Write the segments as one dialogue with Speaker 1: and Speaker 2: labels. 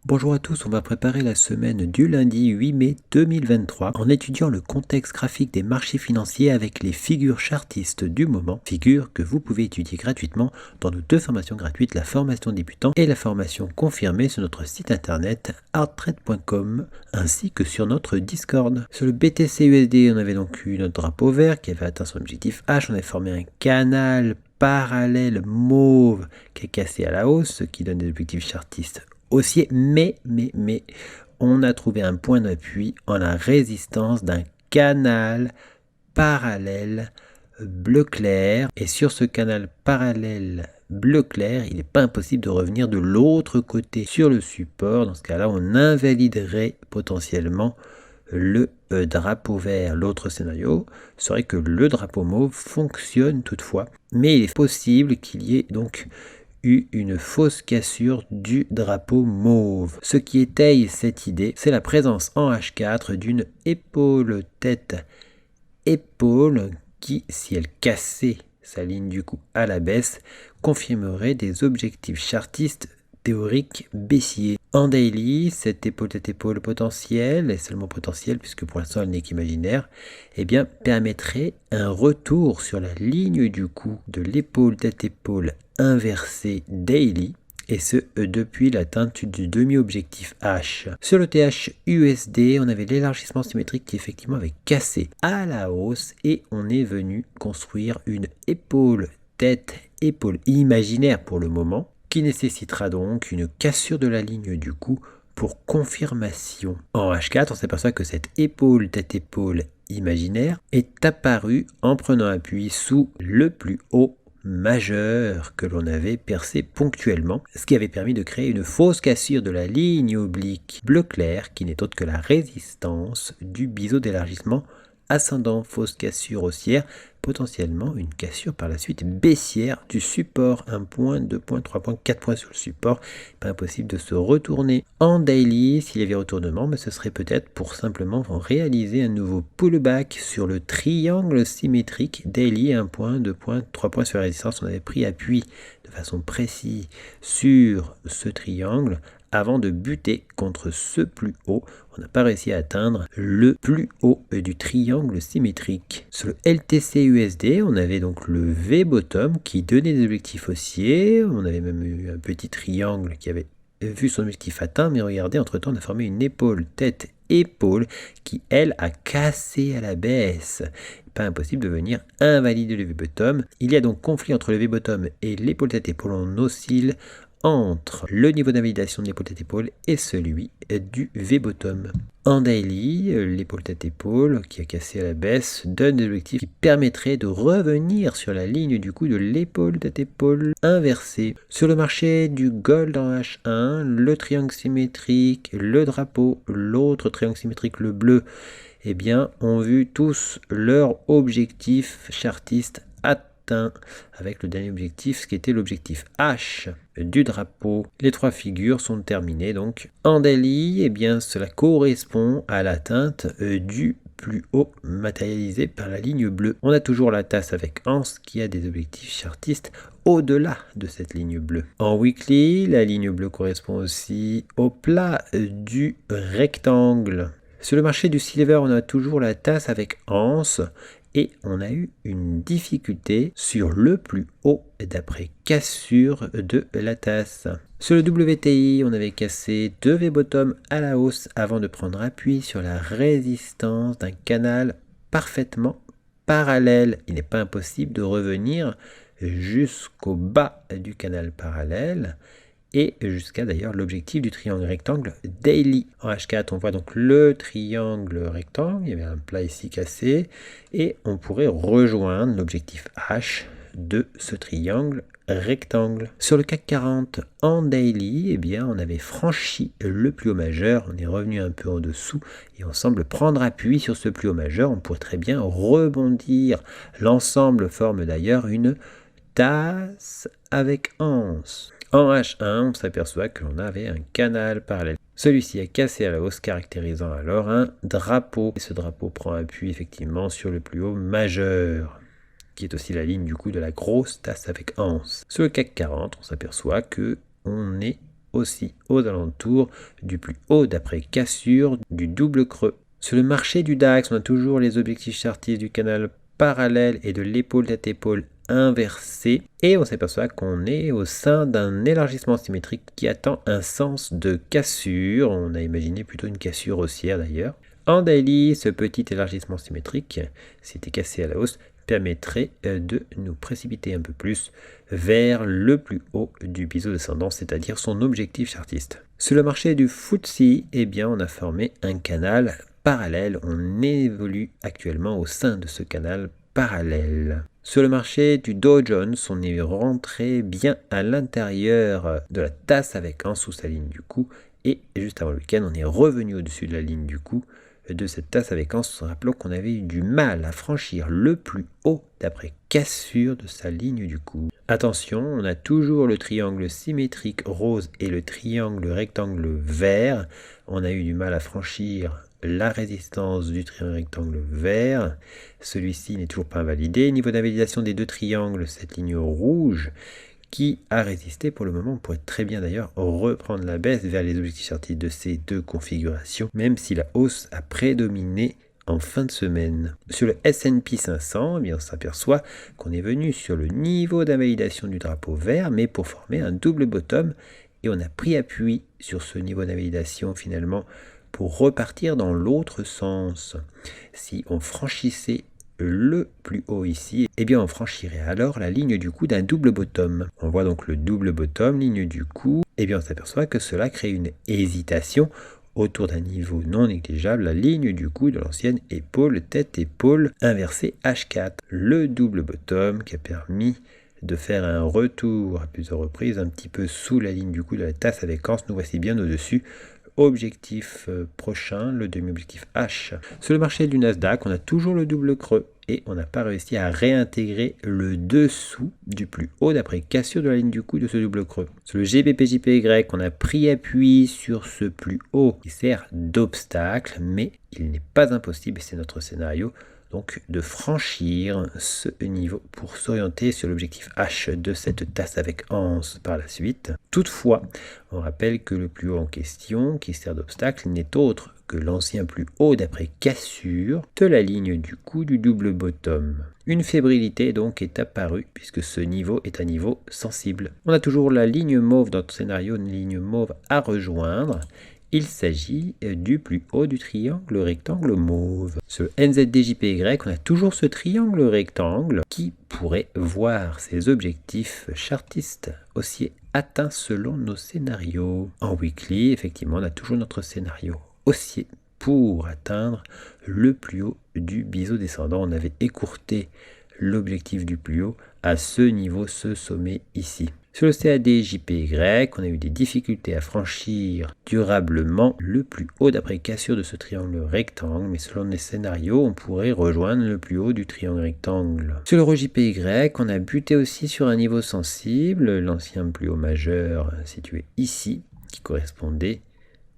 Speaker 1: Bonjour à tous, on va préparer la semaine du lundi 8 mai 2023 en étudiant le contexte graphique des marchés financiers avec les figures chartistes du moment, figures que vous pouvez étudier gratuitement dans nos deux formations gratuites, la formation débutant et la formation confirmée sur notre site internet arttrade.com ainsi que sur notre Discord. Sur le BTC-USD, on avait donc eu notre drapeau vert qui avait atteint son objectif H, on avait formé un canal parallèle mauve qui est cassé à la hausse, ce qui donne des objectifs chartistes haussier, mais on a trouvé un point d'appui en la résistance d'un canal parallèle bleu clair, et sur ce canal parallèle bleu clair, il n'est pas impossible de revenir de l'autre côté sur le support. Dans ce cas-là, on invaliderait potentiellement le drapeau vert. L'autre scénario serait que le drapeau mauve fonctionne toutefois, mais il est possible qu'il y ait donc une fausse cassure du drapeau mauve. Ce qui étaye cette idée, c'est la présence en H4 d'une épaule tête épaule qui, si elle cassait sa ligne du coup à la baisse, confirmerait des objectifs chartistes théoriques baissiers. En daily, cette épaule tête épaule potentielle, et seulement potentielle puisque pour l'instant elle n'est qu'imaginaire, permettrait un retour sur la ligne du coup de l'épaule tête épaule inversée daily, et ce depuis l'atteinte du demi-objectif H. Sur le TH-USD, on avait l'élargissement symétrique qui effectivement avait cassé à la hausse et on est venu construire une épaule tête épaule imaginaire pour le moment, qui nécessitera donc une cassure de la ligne du coup pour confirmation. En H4, on s'aperçoit que cette épaule tête épaule imaginaire est apparue en prenant appui sous le plus haut majeur que l'on avait percé ponctuellement, ce qui avait permis de créer une fausse cassure de la ligne oblique bleu clair qui n'est autre que la résistance du biseau d'élargissement ascendant, fausse cassure haussière, potentiellement une cassure par la suite baissière du support, 1 point, 2 points, 3 points, 4 points sur le support, pas impossible de se retourner. En daily, s'il y avait retournement, mais ce serait peut-être pour simplement réaliser un nouveau pullback sur le triangle symétrique daily, 1 point, 2 points, 3 points sur la résistance. On avait pris appui de façon précise sur ce triangle avant de buter contre ce plus haut. On n'a pas réussi à atteindre le plus haut du triangle symétrique. Sur le LTC-USD, on avait donc le V-bottom qui donnait des objectifs haussiers. On avait même eu un petit triangle qui avait vu son objectif atteint, mais regardez, entre-temps, on a formé une épaule tête épaule qui, elle, a cassé à la baisse. Pas impossible de venir invalider le V-bottom. Il y a donc conflit entre le V-bottom et l'épaule tête épaule. On oscille entre le niveau d'invalidation de l'épaule tête épaule et celui du V-bottom. En daily, l'épaule tête épaule qui a cassé à la baisse donne des objectifs qui permettraient de revenir sur la ligne du coup de l'épaule tête épaule inversée. Sur le marché du gold en H1, le triangle symétrique, le drapeau, l'autre triangle symétrique, le bleu, ont vu tous leur objectif chartiste atteint avec le dernier objectif, ce qui était l'objectif H du drapeau. Les trois figures sont terminées donc. En daily, cela correspond à l'atteinte du plus haut matérialisé par la ligne bleue. On a toujours la tasse avec Hans qui a des objectifs chartistes au-delà de cette ligne bleue. En weekly, la ligne bleue correspond aussi au plat du rectangle. Sur le marché du silver, on a toujours la tasse avec Hans et on a eu une difficulté sur le plus haut d'après cassure de la tasse. Sur le WTI, on avait cassé 2 V-bottom à la hausse avant de prendre appui sur la résistance d'un canal parfaitement parallèle. Il n'est pas impossible de revenir jusqu'au bas du canal parallèle et jusqu'à d'ailleurs l'objectif du triangle rectangle daily. En H4, on voit donc le triangle rectangle, il y avait un plat ici cassé, et on pourrait rejoindre l'objectif H de ce triangle rectangle. Sur le CAC 40 en daily, on avait franchi le plus haut majeur, on est revenu un peu en dessous et on semble prendre appui sur ce plus haut majeur, on pourrait très bien rebondir. L'ensemble forme d'ailleurs une tasse avec anse. En H1, on s'aperçoit que l'on avait un canal parallèle. Celui-ci est cassé à la hausse, caractérisant alors un drapeau. Et ce drapeau prend appui effectivement sur le plus haut majeur, qui est aussi la ligne du coup de la grosse tasse avec anse. Sur le CAC 40, on s'aperçoit que on est aussi aux alentours du plus haut d'après cassure du double creux. Sur le marché du DAX, on a toujours les objectifs chartistes du canal parallèle et de l'épaule tête épaule inversée, et on s'aperçoit qu'on est au sein d'un élargissement symétrique qui attend un sens de cassure. On a imaginé plutôt une cassure haussière d'ailleurs. En daily, ce petit élargissement symétrique, s'il était cassé à la hausse, permettrait de nous précipiter un peu plus vers le plus haut du biseau descendant, c'est-à-dire son objectif chartiste. Sur le marché du FTSE, eh bien, on a formé un canal parallèle. On évolue actuellement au sein de ce canal parallèle. Sur le marché du Dow Jones, on est rentré bien à l'intérieur de la tasse avec en sous sa ligne du coup, et juste avant le week-end, on est revenu au-dessus de la ligne du coup de cette tasse avec anse. Rappelons qu'on avait eu du mal à franchir le plus haut d'après cassure de sa ligne du coup. Attention, on a toujours le triangle symétrique rose et le triangle rectangle vert. On a eu du mal à franchir la résistance du triangle rectangle vert. Celui-ci n'est toujours pas invalidé. Niveau d'invalidation des deux triangles, cette ligne rouge qui a résisté pour le moment. On pourrait très bien d'ailleurs reprendre la baisse vers les objectifs chartistes de ces deux configurations, même si la hausse a prédominé en fin de semaine. Sur le S&P 500, eh bien, on s'aperçoit qu'on est venu sur le niveau d'invalidation du drapeau vert, mais pour former un double bottom, et on a pris appui sur ce niveau d'invalidation finalement pour repartir dans l'autre sens. Si on franchissait le plus haut ici, eh bien on franchirait alors la ligne du coup d'un double bottom. On voit donc le double bottom, ligne du coup, et bien on s'aperçoit que cela crée une hésitation autour d'un niveau non négligeable, la ligne du coup de l'ancienne épaule, tête, épaule inversée H4. Le double bottom qui a permis de faire un retour à plusieurs reprises un petit peu sous la ligne du coup de la tasse avec anse. Nous voici bien au-dessus. Objectif prochain, le demi-objectif H. Sur le marché du Nasdaq, on a toujours le double creux et on n'a pas réussi à réintégrer le dessous du plus haut d'après cassure de la ligne du coup de ce double creux. Sur le GBP/JPY, on a pris appui sur ce plus haut qui sert d'obstacle, mais il n'est pas impossible, et c'est notre scénario, donc de franchir ce niveau pour s'orienter sur l'objectif H de cette tasse avec anse par la suite. Toutefois, on rappelle que le plus haut en question, qui sert d'obstacle, n'est autre que l'ancien plus haut d'après cassure de la ligne du coup du double bottom. Une fébrilité donc est apparue puisque ce niveau est un niveau sensible. On a toujours la ligne mauve dans notre scénario, une ligne mauve à rejoindre. Il s'agit du plus haut du triangle rectangle mauve. Sur le NZD/JPY, on a toujours ce triangle rectangle qui pourrait voir ses objectifs chartistes haussiers atteints selon nos scénarios. En weekly, effectivement, on a toujours notre scénario haussier pour atteindre le plus haut du biseau descendant. On avait écourté l'objectif du plus haut à ce niveau, ce sommet ici. Sur le CAD/JPY, on a eu des difficultés à franchir durablement le plus haut d'après cassure de ce triangle rectangle, mais selon les scénarios, on pourrait rejoindre le plus haut du triangle rectangle. Sur le RJPY, on a buté aussi sur un niveau sensible, l'ancien plus haut majeur situé ici, qui correspondait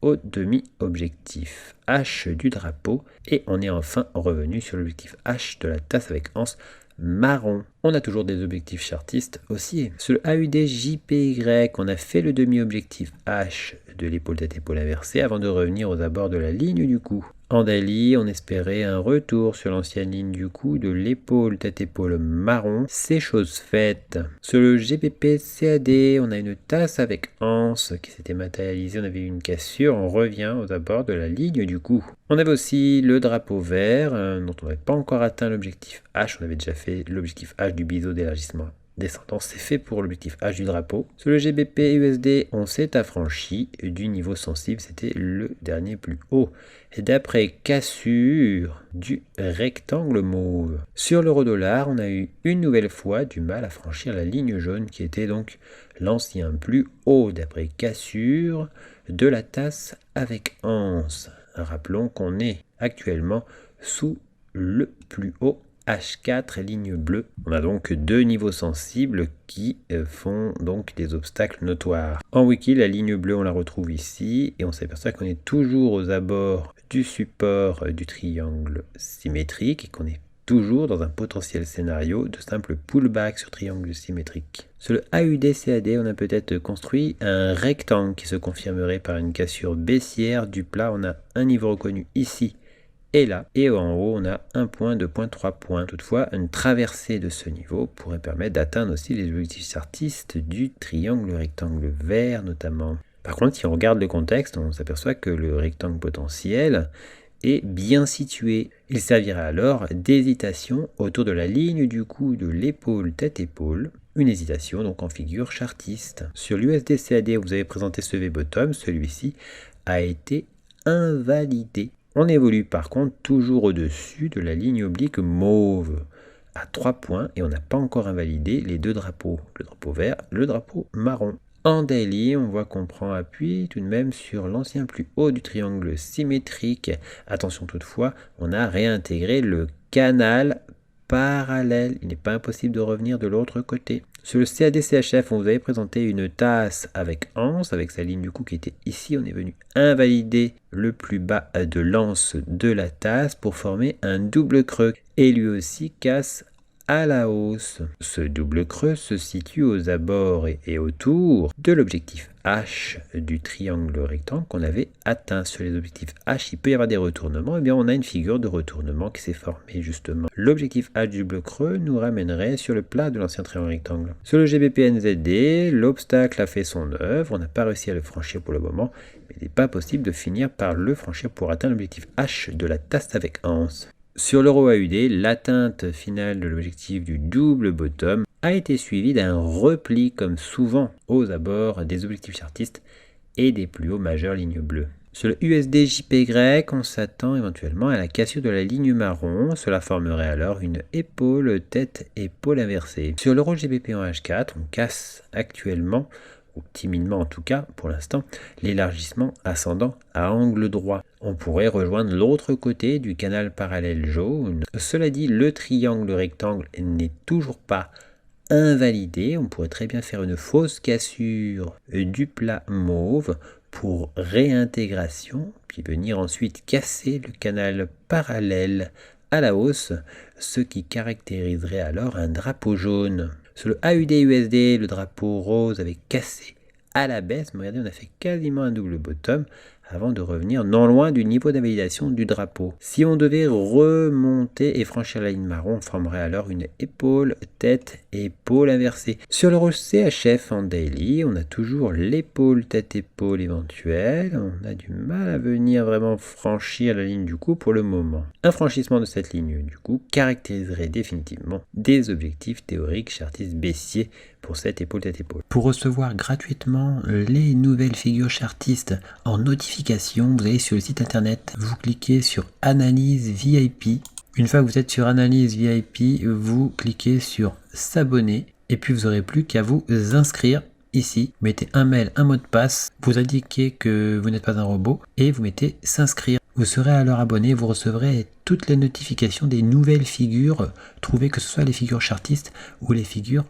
Speaker 1: au demi-objectif H du drapeau, et on est enfin revenu sur l'objectif H de la tasse avec anse marron. On a toujours des objectifs chartistes haussiers. Sur le AUD/JPY, on a fait le demi-objectif H de l'épaule tête épaule inversée avant de revenir aux abords de la ligne du cou. En daily, on espérait un retour sur l'ancienne ligne du cou de l'épaule tête épaule marron. C'est chose faite. Sur le GBP/CAD, on a une tasse avec anse qui s'était matérialisée. On avait eu une cassure. On revient aux abords de la ligne du cou. On avait aussi le drapeau vert dont on n'avait pas encore atteint l'objectif H. On avait déjà fait l'objectif H du biseau d'élargissement descendant, c'est fait pour l'objectif H du drapeau. Sur le GBP/USD, on s'est affranchi du niveau sensible, c'était le dernier plus haut. Et d'après cassure du rectangle mauve. Sur l'euro-dollar, on a eu une nouvelle fois du mal à franchir la ligne jaune qui était donc l'ancien plus haut d'après cassure de la tasse avec anse. Rappelons qu'on est actuellement sous le plus haut H4 ligne bleue. On a donc deux niveaux sensibles qui font donc des obstacles notoires. En wiki, la ligne bleue, on la retrouve ici et on s'aperçoit qu'on est toujours aux abords du support du triangle symétrique et qu'on est toujours dans un potentiel scénario de simple pullback sur triangle symétrique. Sur le AUD-CAD, on a peut-être construit un rectangle qui se confirmerait par une cassure baissière du plat. On a un niveau reconnu ici et là, et en haut on a un point, 2 points, 3 points. Toutefois, une traversée de ce niveau pourrait permettre d'atteindre aussi les objectifs chartistes du triangle rectangle vert notamment. Par contre, si on regarde le contexte, on s'aperçoit que le rectangle potentiel est bien situé. Il servira alors d'hésitation autour de la ligne du cou de l'épaule tête-épaule, une hésitation donc en figure chartiste. Sur l'USD-CAD, vous avez présenté ce V-bottom, celui-ci a été invalidé. On évolue par contre toujours au-dessus de la ligne oblique mauve à 3 points et on n'a pas encore invalidé les deux drapeaux, le drapeau vert, le drapeau marron. En daily, on voit qu'on prend appui tout de même sur l'ancien plus haut du triangle symétrique. Attention toutefois, on a réintégré le canal parallèle. Il n'est pas impossible de revenir de l'autre côté. Sur le CAD-CHF, on vous avait présenté une tasse avec anse, avec sa ligne du cou qui était ici. On est venu invalider le plus bas de l'anse de la tasse pour former un double creux. Et lui aussi casse à la hausse. Ce double creux se situe aux abords et autour de l'objectif H du triangle rectangle qu'on avait atteint. Sur les objectifs H, il peut y avoir des retournements. Et bien, on a une figure de retournement qui s'est formée justement. L'objectif H du double creux nous ramènerait sur le plat de l'ancien triangle rectangle. Sur le GBP-NZD, l'obstacle a fait son œuvre. On n'a pas réussi à le franchir pour le moment. Mais il n'est pas possible de finir par le franchir pour atteindre l'objectif H de la tasse avec anse. Sur l'euro AUD, l'atteinte finale de l'objectif du double bottom a été suivie d'un repli comme souvent aux abords des objectifs chartistes et des plus hauts majeurs lignes bleues. Sur le USD JPY, on s'attend éventuellement à la cassure de la ligne marron. Cela formerait alors une épaule, tête, épaule inversée. Sur l'euro GBP en H4, on casse actuellement, ou timidement en tout cas pour l'instant, l'élargissement ascendant à angle droit. On pourrait rejoindre l'autre côté du canal parallèle jaune. Cela dit, le triangle rectangle n'est toujours pas invalidé. On pourrait très bien faire une fausse cassure du plat mauve pour réintégration, puis venir ensuite casser le canal parallèle à la hausse, ce qui caractériserait alors un drapeau jaune. Sur le AUD-USD, le drapeau rose avait cassé à la baisse, mais regardez, on a fait quasiment un double bottom avant de revenir non loin du niveau d'invalidation du drapeau. Si on devait remonter et franchir la ligne marron, on formerait alors une épaule, tête et épaule inversée. Sur l'euro CHF en daily, on a toujours l'épaule, tête, épaule éventuelle. On a du mal à venir vraiment franchir la ligne du cou pour le moment. Un franchissement de cette ligne du cou caractériserait définitivement des objectifs théoriques chartistes baissiers pour cette épaule, tête, épaule. Pour recevoir gratuitement les nouvelles figures chartistes en notification, vous allez sur le site internet, vous cliquez sur Analyse VIP. Une fois que vous êtes sur Analyse VIP, vous cliquez sur S'abonner et puis vous n'aurez plus qu'à vous inscrire. Ici, vous mettez un mail, un mot de passe, vous indiquez que vous n'êtes pas un robot et vous mettez s'inscrire. Vous serez alors abonné, vous recevrez toutes les notifications des nouvelles figures trouvées, que ce soit les figures chartistes ou les figures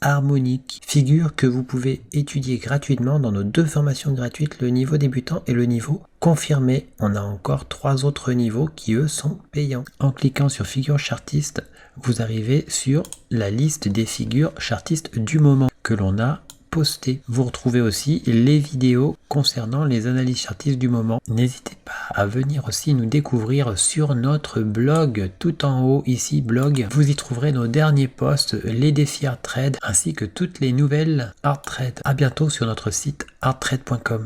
Speaker 1: harmoniques. Figures que vous pouvez étudier gratuitement dans nos deux formations gratuites, le niveau débutant et le niveau confirmé. On a encore 3 autres niveaux qui eux sont payants. En cliquant sur figures chartistes, vous arrivez sur la liste des figures chartistes du moment que l'on a posté. Vous retrouvez aussi les vidéos concernant les analyses chartistes du moment. N'hésitez pas à venir aussi nous découvrir sur notre blog, tout en haut ici, blog. Vous y trouverez nos derniers posts, les défis Art Trade, ainsi que toutes les nouvelles Art Trade. À bientôt sur notre site arttrade.com.